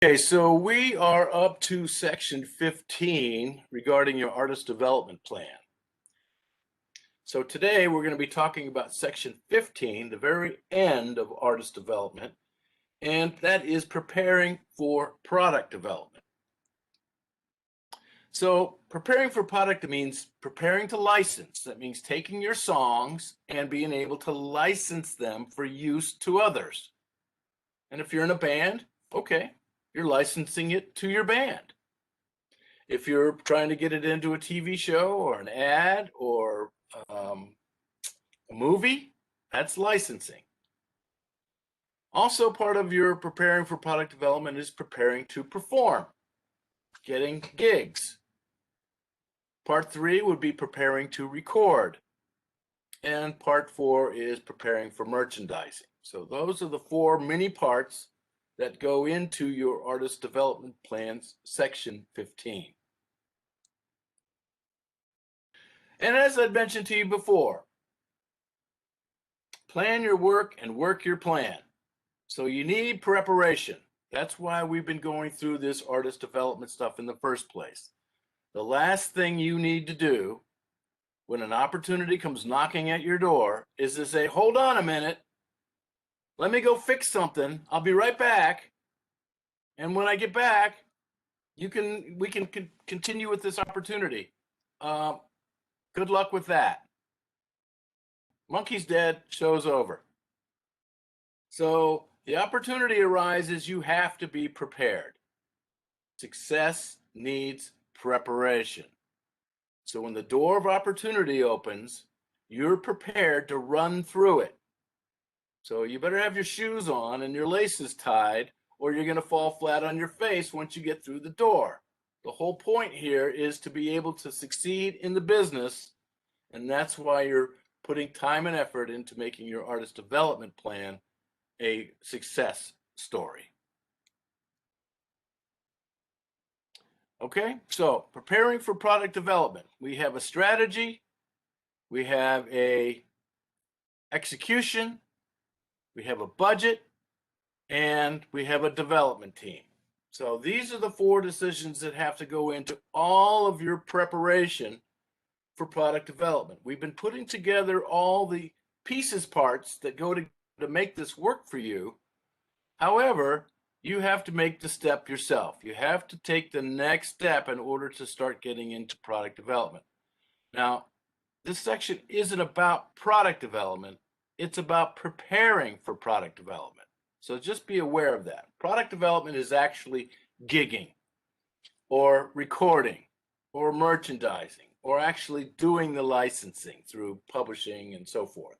Okay, so we are up to section 15 regarding your artist development plan. So today we're going to be talking about section 15, the very end of artist development, and that is preparing for product development. So preparing for product means preparing to license. That means taking your songs and being able to license them for use to others. And if you're in a band, okay, you're licensing it to your band. If you're trying to get it into a TV show or an ad or a movie, that's licensing. Also, part of your preparing for product development is preparing to perform, getting gigs. Part 3 would be preparing to record. And part 4 is preparing for merchandising. So those are the 4 mini parts that go into your artist development plans, section 15. And as I'd mentioned to you before, plan your work and work your plan. So you need preparation. That's why we've been going through this artist development stuff in the first place. The last thing you need to do when an opportunity comes knocking at your door is to say, hold on a minute, let me go fix something. I'll be right back. And when I get back, we can continue with this opportunity. Good luck with that. Monkey's dead, show's over. So the opportunity arises, you have to be prepared. Success needs preparation. So when the door of opportunity opens, you're prepared to run through it. So you better have your shoes on and your laces tied, or you're going to fall flat on your face once you get through the door. The whole point here is to be able to succeed in the business, and that's why you're putting time and effort into making your artist development plan a success story. Okay, so preparing for product development. We have a strategy, we have a execution, we have a budget, and we have a development team. So these are the 4 decisions that have to go into all of your preparation for product development. We've been putting together all the parts that go to make this work for you. However, you have to make the step yourself. You have to take the next step in order to start getting into product development. Now, this section isn't about product development. It's about preparing for product development. So just be aware of that. Product development is actually gigging or recording or merchandising or actually doing the licensing through publishing and so forth.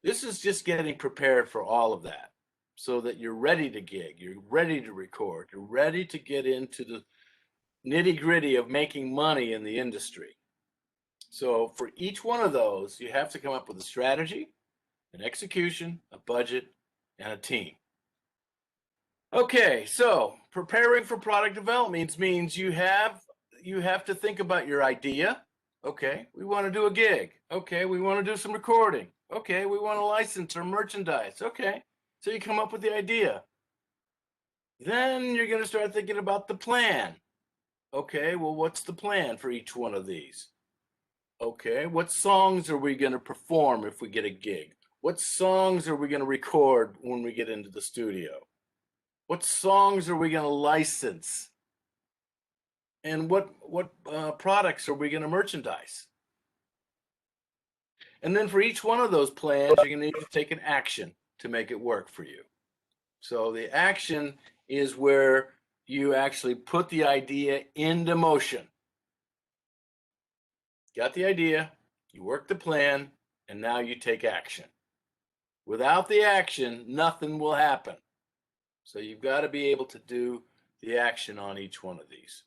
This is just getting prepared for all of that so that you're ready to gig, you're ready to record, you're ready to get into the nitty-gritty of making money in the industry. So for each one of those, you have to come up with a strategy, an execution, a budget, and a team. Okay, so preparing for product development means you have to think about your idea. Okay, we want to do a gig. Okay, we want to do some recording. Okay, we want to license or merchandise. Okay, so you come up with the idea. Then you're going to start thinking about the plan. Okay, well, what's the plan for each one of these? Okay, what songs are we going to perform if we get a gig? What songs are we going to record when we get into the studio? What songs are we going to license? And what products are we going to merchandise? And then for each one of those plans, you're going to need to take an action to make it work for you. So the action is where you actually put the idea into motion. Got the idea, you work the plan, and now you take action. Without the action, nothing will happen. So you've got to be able to do the action on each one of these.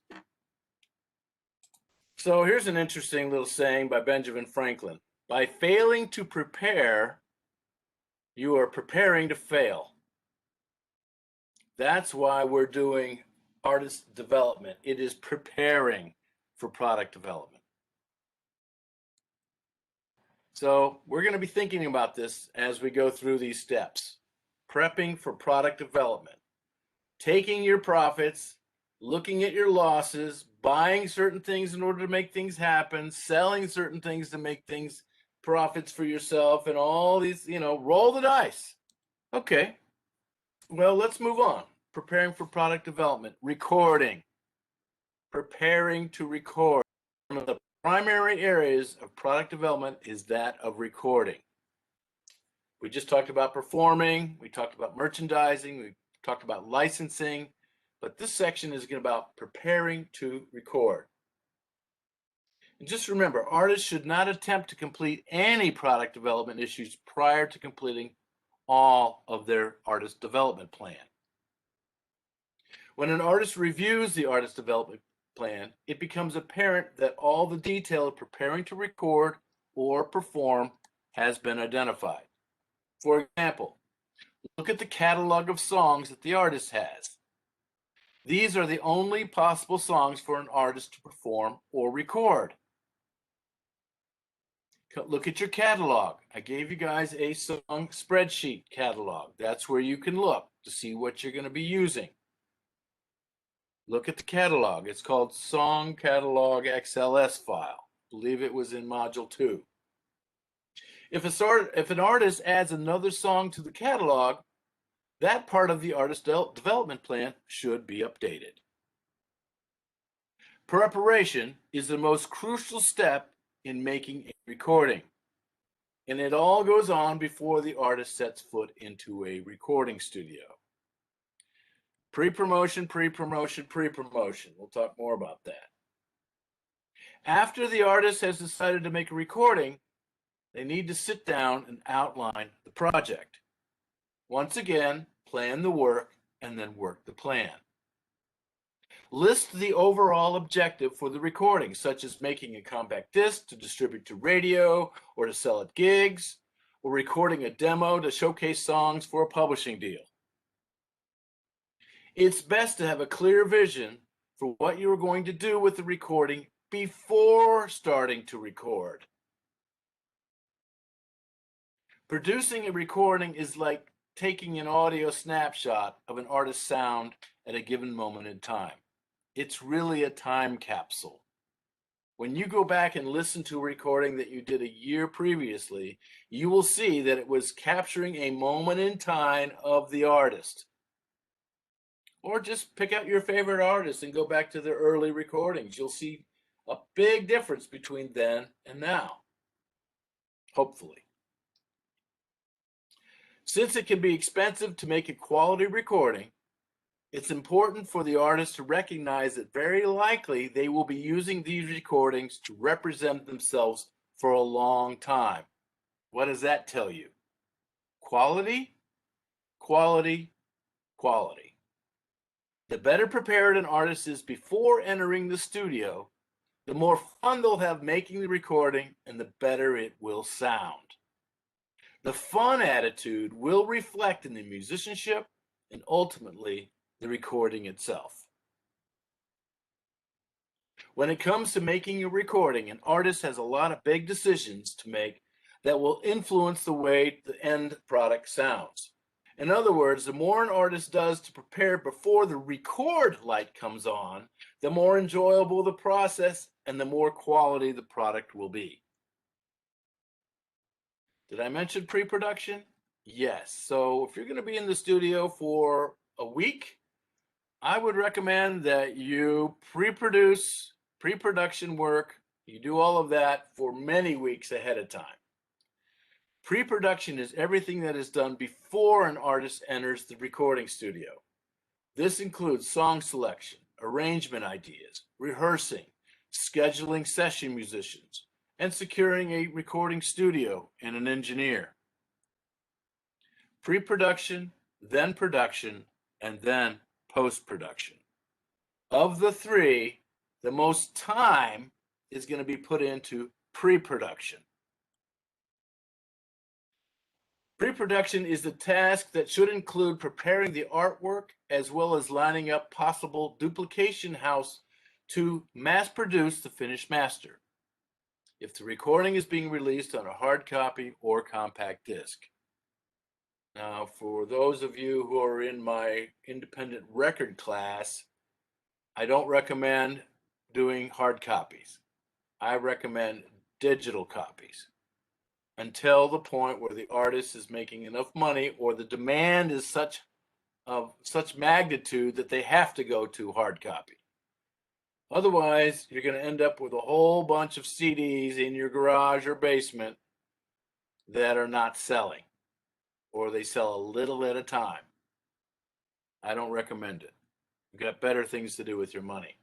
So here's an interesting little saying by Benjamin Franklin. By failing to prepare, you are preparing to fail. That's why we're doing artist development. It is preparing for product development. So we're going to be thinking about this as we go through these steps. Prepping for product development. taking your profits, looking at your losses, buying certain things in order to make things happen, selling certain things to make things profits for yourself, and all these, roll the dice. Okay, well, let's move on. Preparing for product development, recording, preparing to record. One of the primary areas of product development is that of recording. We just talked about performing, we talked about merchandising, we talked about licensing, but this section is about preparing to record. And just remember, artists should not attempt to complete any product development issues prior to completing all of their artist development plan. When an artist reviews the artist development plan, it becomes apparent that all the detail of preparing to record or perform has been identified. For example, look at the catalog of songs that the artist has. These are the only possible songs for an artist to perform or record. Look at your catalog. I gave you guys a song spreadsheet catalog. That's where you can look to see what you're going to be using. Look at the catalog. It's called Song Catalog XLS file. I believe it was in Module 2. If an artist adds another song to the catalog, that part of the artist development plan should be updated. Preparation is the most crucial step in making a recording, and it all goes on before the artist sets foot into a recording studio. Pre-promotion, pre-promotion, pre-promotion. We'll talk more about that. After the artist has decided to make a recording, they need to sit down and outline the project. Once again, plan the work and then work the plan. List the overall objective for the recording, such as making a compact disc to distribute to radio or to sell at gigs, or recording a demo to showcase songs for a publishing deal. It's best to have a clear vision for what you are going to do with the recording before starting to record. Producing a recording is like taking an audio snapshot of an artist's sound at a given moment in time. It's really a time capsule. When you go back and listen to a recording that you did a year previously, you will see that it was capturing a moment in time of the artist. Or just pick out your favorite artist and go back to their early recordings. You'll see a big difference between then and now, hopefully. Since it can be expensive to make a quality recording, it's important for the artist to recognize that very likely they will be using these recordings to represent themselves for a long time. What does that tell you? Quality, quality, quality. The better prepared an artist is before entering the studio, the more fun they'll have making the recording and the better it will sound. The fun attitude will reflect in the musicianship and ultimately the recording itself. When it comes to making a recording, an artist has a lot of big decisions to make that will influence the way the end product sounds. In other words, the more an artist does to prepare before the record light comes on, the more enjoyable the process and the more quality the product will be. Did I mention pre-production? Yes. So if you're going to be in the studio for a week, I would recommend that you pre-production work. You do all of that for many weeks ahead of time. Pre-production is everything that is done before an artist enters the recording studio. This includes song selection, arrangement ideas, rehearsing, scheduling session musicians, and securing a recording studio and an engineer. Pre-production, then production, and then post-production. Of the three, the most time is going to be put into pre-production. Pre-production is the task that should include preparing the artwork as well as lining up possible duplication house to mass produce the finished master, if the recording is being released on a hard copy or compact disc. Now, for those of you who are in my independent record class, I don't recommend doing hard copies. I recommend digital copies until the point where the artist is making enough money or the demand is of such magnitude that they have to go to hard copy. Otherwise, you're going to end up with a whole bunch of CDs in your garage or basement that are not selling, or they sell a little at a time. I don't recommend it. You've got better things to do with your money.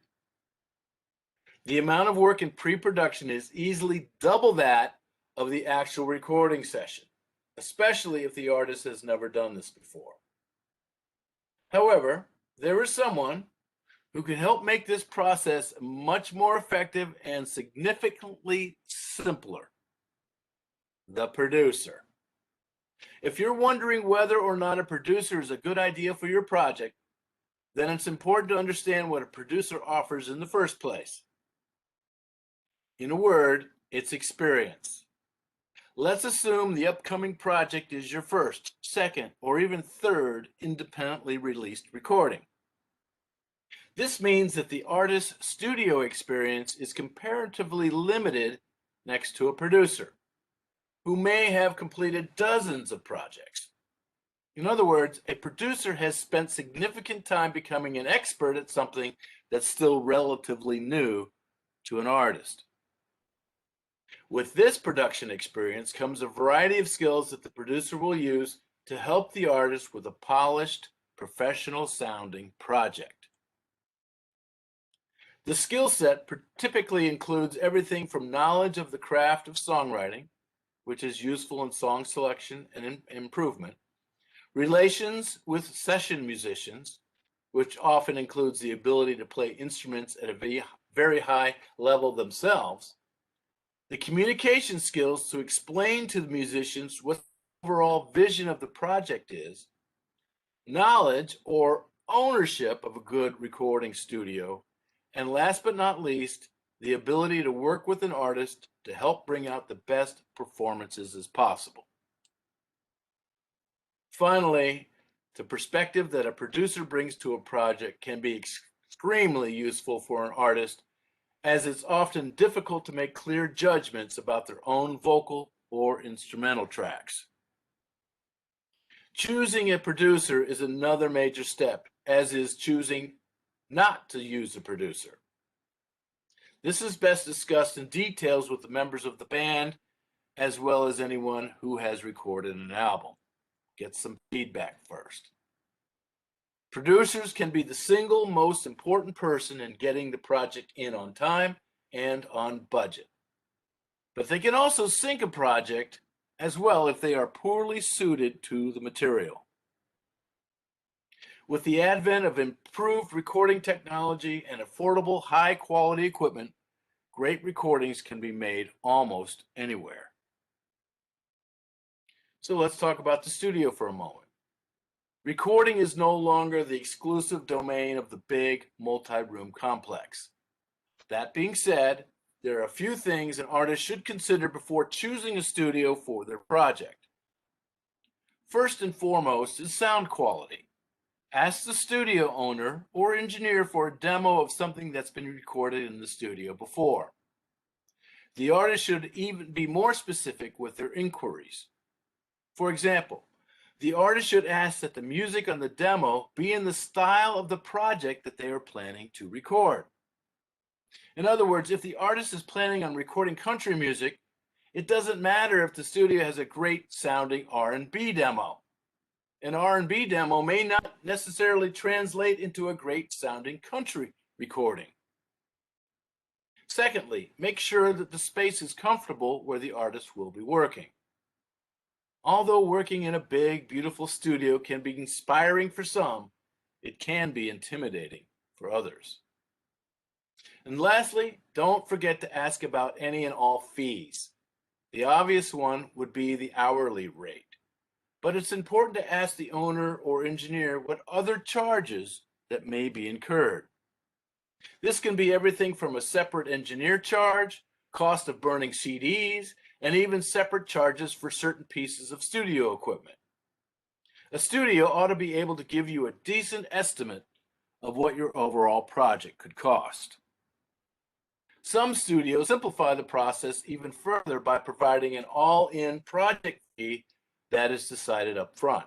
The amount of work in pre-production is easily double that of the actual recording session, especially if the artist has never done this before. However, there is someone who can help make this process much more effective and significantly simpler: the producer. If you're wondering whether or not a producer is a good idea for your project, then it's important to understand what a producer offers in the first place. In a word, it's experience. Let's assume the upcoming project is your first, second, or even third independently released recording. This means that the artist's studio experience is comparatively limited next to a producer who may have completed dozens of projects. In other words, a producer has spent significant time becoming an expert at something that's still relatively new to an artist. With this production experience comes a variety of skills that the producer will use to help the artist with a polished, professional-sounding project. The skill set typically includes everything from knowledge of the craft of songwriting, which is useful in song selection and improvement, relations with session musicians, which often includes the ability to play instruments at a very high level themselves, the communication skills to explain to the musicians what the overall vision of the project is, knowledge or ownership of a good recording studio, and last but not least, the ability to work with an artist to help bring out the best performances as possible. Finally, the perspective that a producer brings to a project can be extremely useful for an artist, as it's often difficult to make clear judgments about their own vocal or instrumental tracks. Choosing a producer is another major step, as is choosing not to use a producer. This is best discussed in details with the members of the band, as well as anyone who has recorded an album. Get some feedback first. Producers can be the single most important person in getting the project in on time and on budget. But they can also sink a project as well if they are poorly suited to the material. With the advent of improved recording technology and affordable, high-quality equipment, great recordings can be made almost anywhere. So let's talk about the studio for a moment. Recording is no longer the exclusive domain of the big multi-room complex. That being said, there are a few things an artist should consider before choosing a studio for their project. First and foremost is sound quality. Ask the studio owner or engineer for a demo of something that's been recorded in the studio before. The artist should even be more specific with their inquiries. For example, the artist should ask that the music on the demo be in the style of the project that they are planning to record. In other words, if the artist is planning on recording country music, it doesn't matter if the studio has a great sounding R&B demo. An R&B demo may not necessarily translate into a great sounding country recording. Secondly, make sure that the space is comfortable where the artist will be working. Although working in a big, beautiful studio can be inspiring for some, it can be intimidating for others. And lastly, don't forget to ask about any and all fees. The obvious one would be the hourly rate, but it's important to ask the owner or engineer what other charges that may be incurred. This can be everything from a separate engineer charge, cost of burning CDs, and even separate charges for certain pieces of studio equipment. A studio ought to be able to give you a decent estimate of what your overall project could cost. Some studios simplify the process even further by providing an all-in project fee that is decided up front.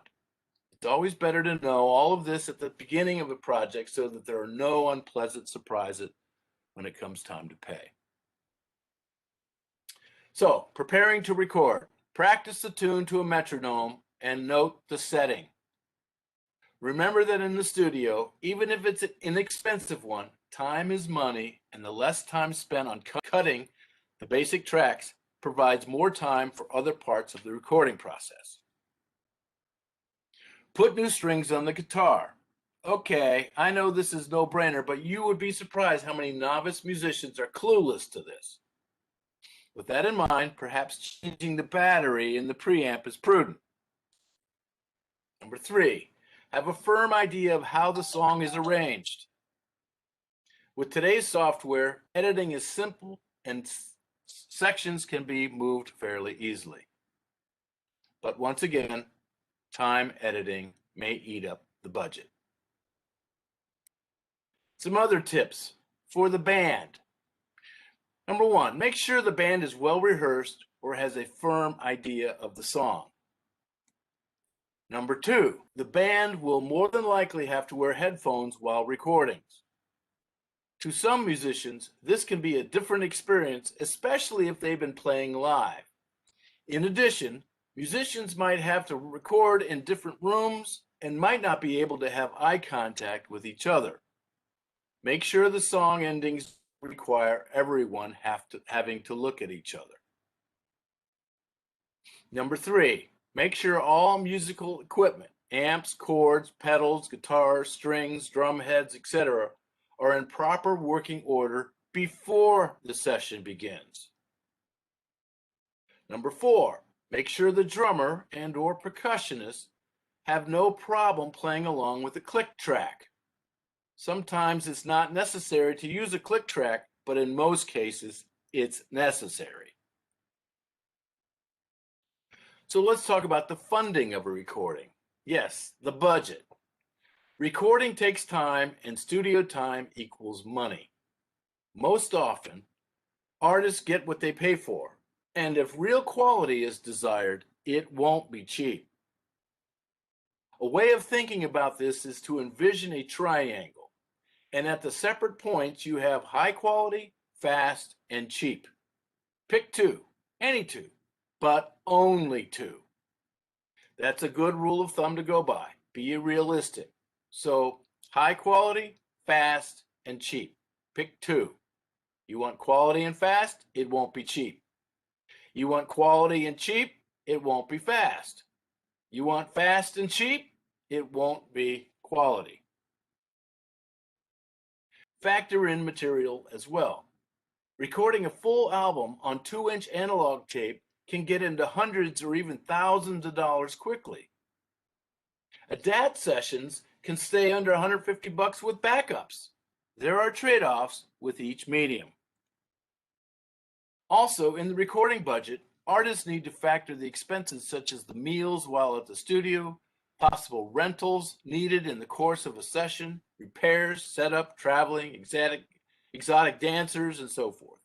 It's always better to know all of this at the beginning of a project so that there are no unpleasant surprises when it comes time to pay. So, preparing to record. Practice the tune to a metronome and note the setting. Remember that in the studio, even if it's an inexpensive one, time is money, and the less time spent on cutting the basic tracks provides more time for other parts of the recording process. Put new strings on the guitar. Okay, I know this is no-brainer, but you would be surprised how many novice musicians are clueless to this. With that in mind, perhaps changing the battery in the preamp is prudent. Number 3, have a firm idea of how the song is arranged. With today's software, editing is simple and sections can be moved fairly easily. But once again, time editing may eat up the budget. Some other tips for the band. Number 1, make sure the band is well rehearsed or has a firm idea of the song. Number 2, the band will more than likely have to wear headphones while recording. To some musicians, this can be a different experience, especially if they've been playing live. In addition, musicians might have to record in different rooms and might not be able to have eye contact with each other. Make sure the song endings require everyone having to look at each other. Number 3, make sure all musical equipment, amps, chords, pedals, guitars, strings, drum heads, etc., are in proper working order before the session begins. Number 4, make sure the drummer and/or percussionist have no problem playing along with the click track. Sometimes it's not necessary to use a click track, but in most cases, it's necessary. So let's talk about the funding of a recording. Yes, the budget. Recording takes time, and studio time equals money. Most often, artists get what they pay for, and if real quality is desired, it won't be cheap. A way of thinking about this is to envision a triangle, and at the separate points you have high quality, fast, and cheap. Pick 2, any 2, but only 2. That's a good rule of thumb to go by. Be realistic. So, high quality, fast, and cheap. Pick 2. You want quality and fast? It won't be cheap. You want quality and cheap? It won't be fast. You want fast and cheap? It won't be quality. Factor in material as well. Recording a full album on 2-inch analog tape can get into hundreds or even thousands of dollars quickly. DAT sessions can stay under $150 with backups. There are trade-offs with each medium. Also, in the recording budget, artists need to factor the expenses such as the meals while at the studio, possible rentals needed in the course of a session, repairs, setup, traveling, exotic dancers, and so forth.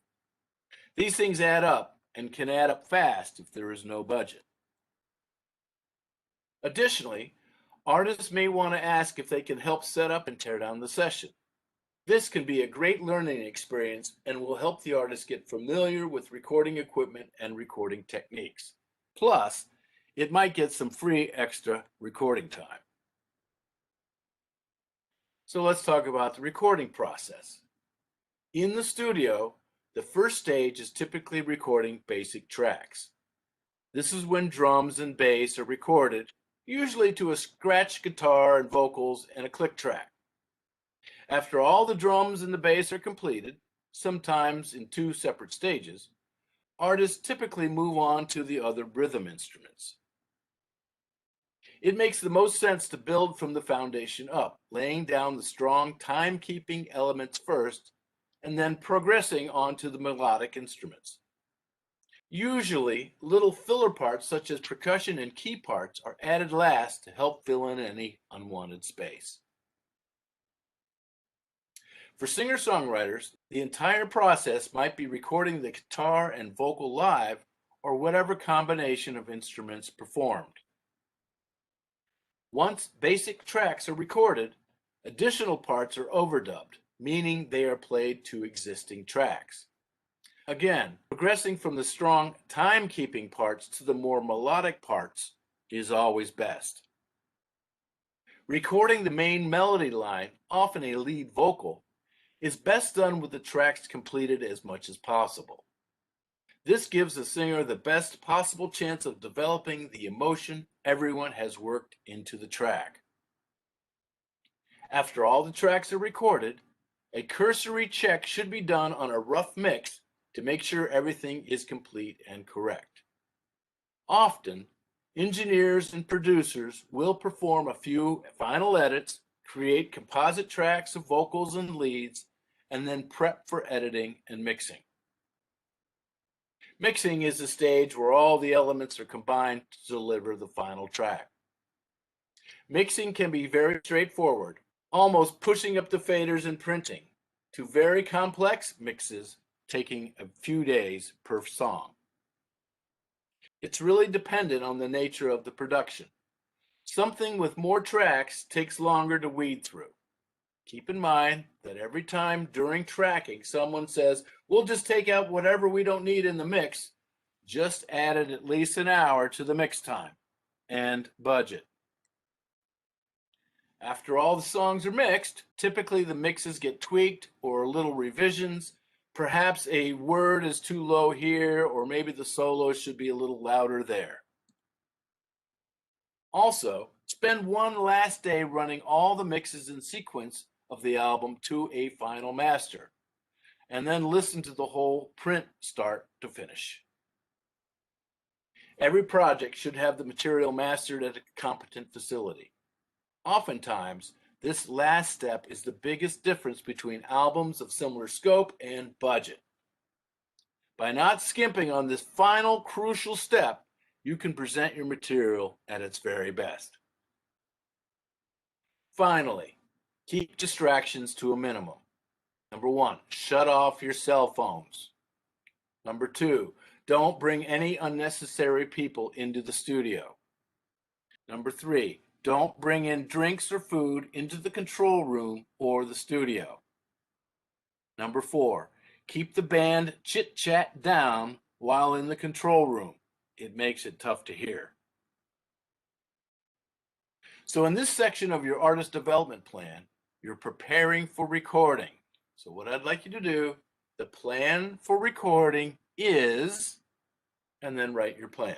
These things add up and can add up fast if there is no budget. Additionally, artists may want to ask if they can help set up and tear down the session. This can be a great learning experience and will help the artist get familiar with recording equipment and recording techniques. Plus, it might get some free extra recording time. So let's talk about the recording process. In the studio, the first stage is typically recording basic tracks. This is when drums and bass are recorded, usually to a scratch guitar and vocals and a click track. After all the drums and the bass are completed, sometimes in 2 separate stages, artists typically move on to the other rhythm instruments. It makes the most sense to build from the foundation up, laying down the strong time-keeping elements first, and then progressing on to the melodic instruments. Usually, little filler parts such as percussion and key parts are added last to help fill in any unwanted space. For singer-songwriters, the entire process might be recording the guitar and vocal live or whatever combination of instruments performed. Once basic tracks are recorded, additional parts are overdubbed, meaning they are played to existing tracks. Again, progressing from the strong time-keeping parts to the more melodic parts is always best. Recording the main melody line, often a lead vocal, is best done with the tracks completed as much as possible. This gives the singer the best possible chance of developing the emotion everyone has worked into the track. After all the tracks are recorded, a cursory check should be done on a rough mix to make sure everything is complete and correct. Often, engineers and producers will perform a few final edits, create composite tracks of vocals and leads, and then prep for editing and mixing. Mixing is the stage where all the elements are combined to deliver the final track. Mixing can be very straightforward, almost pushing up the faders and printing, to very complex mixes taking a few days per song. It's really dependent on the nature of the production. Something with more tracks takes longer to weed through. Keep in mind that every time during tracking someone says, we'll just take out whatever we don't need in the mix, just added at least an hour to the mix time and budget. After all the songs are mixed, typically the mixes get tweaked or little revisions. Perhaps a word is too low here, or maybe the solo should be a little louder there. Also, spend one last day running all the mixes in sequence of the album to a final master, and then listen to the whole print start to finish. Every project should have the material mastered at a competent facility. Oftentimes, this last step is the biggest difference between albums of similar scope and budget. By not skimping on this final crucial step, you can present your material at its very best. Finally, keep distractions to a minimum. Number 1, shut off your cell phones. Number 2, don't bring any unnecessary people into the studio. Number 3, don't bring in drinks or food into the control room or the studio. Number 4, keep the band chit-chat down while in the control room. It makes it tough to hear. So in this section of your artist development plan, you're preparing for recording. So what I'd like you to do, the plan for recording is, and then write your plan.